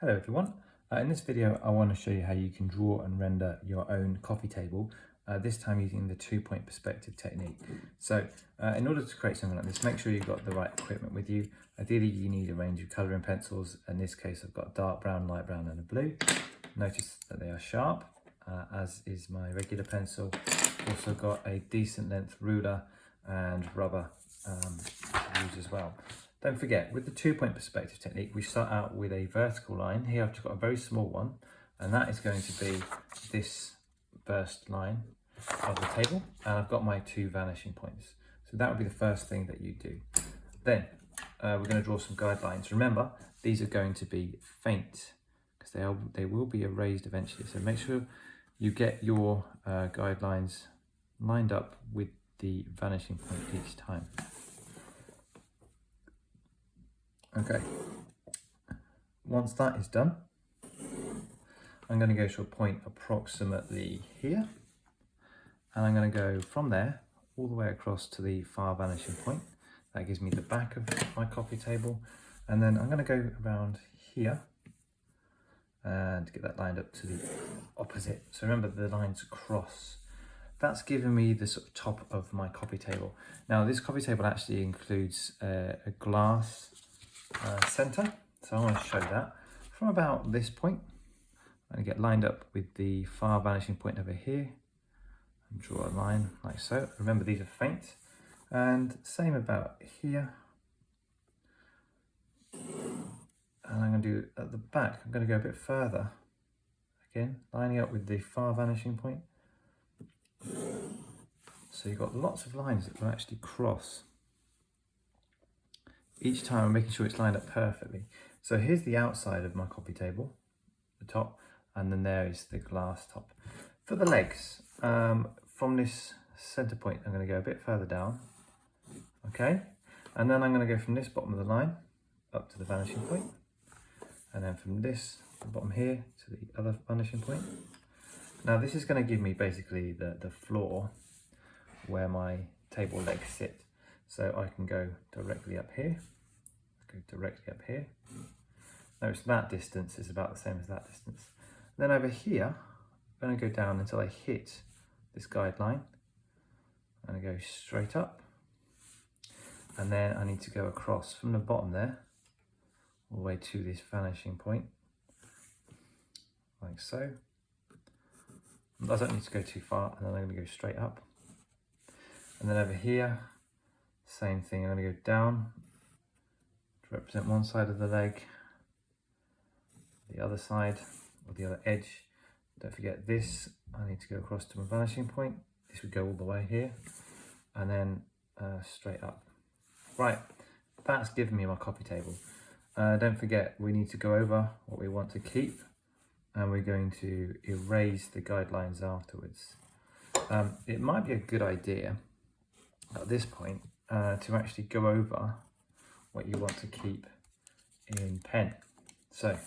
Hello everyone. In this video I want to show you how you can draw and render your own coffee table, this time using the 2-point perspective technique. So in order to create something like this, make sure you've got the right equipment with you. Ideally you need a range of colouring pencils. In this case I've got dark brown, light brown and a blue. Notice that they are sharp, as is my regular pencil. Also got a decent length ruler and rubber to use as well. Don't forget, with the 2-point perspective technique, we start out with a vertical line. Here I've just got a very small one, and that is going to be this first line of the table, and I've got my 2 vanishing points. So that would be the first thing that you do. Then we're going to draw some guidelines. Remember, these are going to be faint, because they will be erased eventually. So make sure you get your guidelines lined up with the vanishing point each time. Okay, once that is done, I'm going to go to a point approximately here, and I'm going to go from there all the way across to the far vanishing point. That gives me the back of my coffee table, and then I'm going to go around here and get that lined up to the opposite. So remember, the lines cross. That's giving me the sort of top of my coffee table. Now this coffee table actually includes a glass center, so I want to show that from about this point. I'm going to get lined up with the far vanishing point over here and draw a line like so. Remember, these are faint, and same about here. And I'm going to do at the back, I'm going to go a bit further again, lining up with the far vanishing point. So you've got lots of lines that will actually cross each time. I'm making sure it's lined up perfectly. So here's the outside of my coffee table, the top, and then there is the glass top. For the legs, from this center point, I'm going to go a bit further down, okay? And then I'm going to go from this bottom of the line up to the vanishing point, and then from this bottom here to the other vanishing point. Now this is going to give me basically the floor where my table legs sit. So I can go directly up here, Notice that distance is about the same as that distance. Then over here, I'm going to go down until I hit this guideline. I'm going to go straight up. And then I need to go across from the bottom there, all the way to this vanishing point, like so. I don't need to go too far, and then I'm going to go straight up. And then over here, same thing, I'm going to go down to represent one side of the leg, the other side, or the other edge. Don't forget this, I need to go across to my vanishing point. This would go all the way here, and then straight up. Right, that's given me my coffee table. Don't forget, we need to go over what we want to keep, and we're going to erase the guidelines afterwards. It might be a good idea at this point to actually go over what you want to keep in pen. So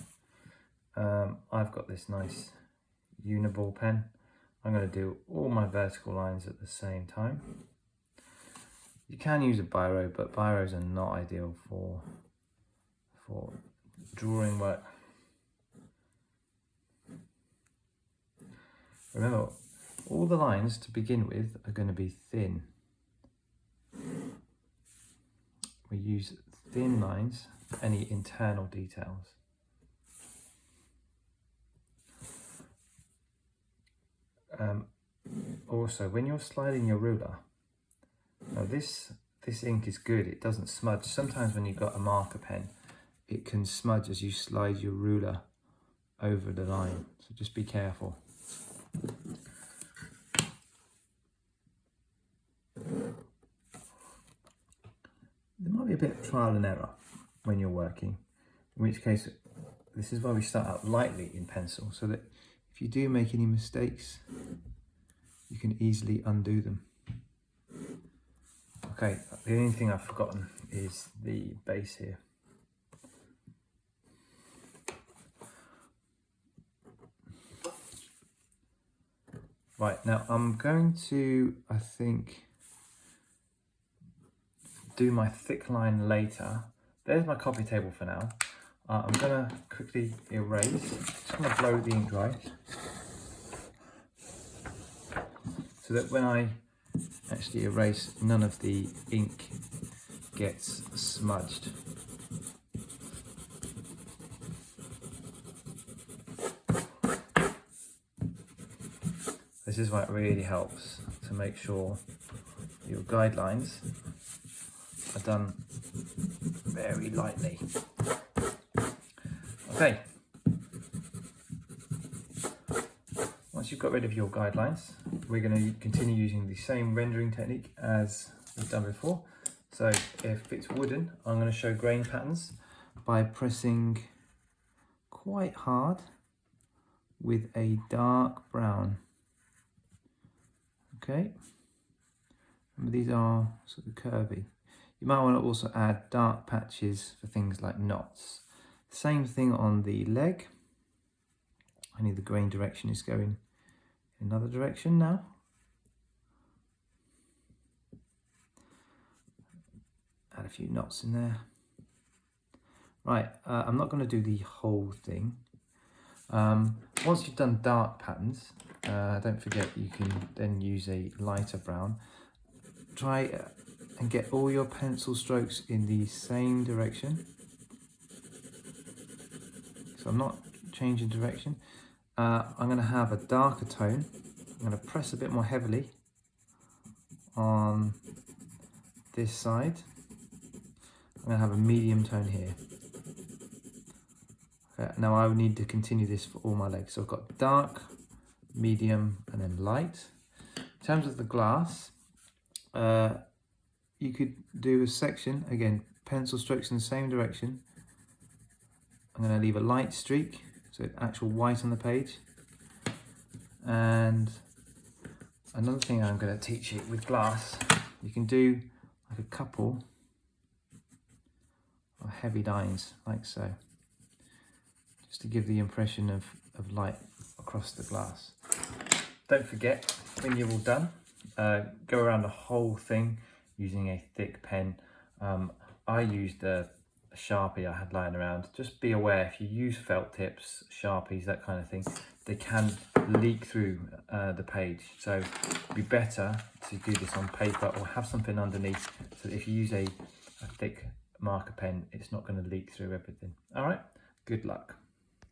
I've got this nice uniball pen. I'm going to do all my vertical lines at the same time. You can use a biro, but biros are not ideal for drawing work. Remember, all the lines to begin with are going to be thin. We use thin lines for any internal details. Also, when you're sliding your ruler, now this ink is good, it doesn't smudge. Sometimes when you've got a marker pen, it can smudge as you slide your ruler over the line, so just be careful. There might be a bit of trial and error when you're working, in which case this is why we start out lightly in pencil, so that if you do make any mistakes, you can easily undo them. Okay, the only thing I've forgotten is the base here. Right, now I'm going to, I think, do my thick line later. There's my coffee table for now. I'm going to quickly erase. Just going to blow the ink dry so that when I actually erase, none of the ink gets smudged. This is why it really helps to make sure your guidelines are done very lightly. Okay, once you've got rid of your guidelines, we're going to continue using the same rendering technique as we've done before. So if it's wooden, I'm going to show grain patterns by pressing quite hard with a dark brown. Okay, remember these are sort of curvy. You might want to also add dark patches for things like knots. Same thing on the leg, only the grain direction is going in another direction now. Add a few knots in there. Right, I'm not going to do the whole thing. Once you've done dark patterns, don't forget you can then use a lighter brown. Try and get all your pencil strokes in the same direction. So I'm not changing direction. I'm going to have a darker tone. I'm going to press a bit more heavily on this side. I'm going to have a medium tone here. Now I would need to continue this for all my legs. So I've got dark, medium, and then light. In terms of the glass, you could do a section, again, pencil strokes in the same direction. I'm going to leave a light streak, so actual white on the page. And another thing I'm going to teach you with glass, you can do like a couple of heavy lines, like so, just to give the impression of light across the glass. Don't forget, when you're all done, go around the whole thing using a thick pen. I used a Sharpie I had lying around. Just be aware, if you use felt tips, Sharpies, that kind of thing, they can leak through the page. So it'd be better to do this on paper or have something underneath, so that if you use a thick marker pen, it's not going to leak through everything. All right, good luck.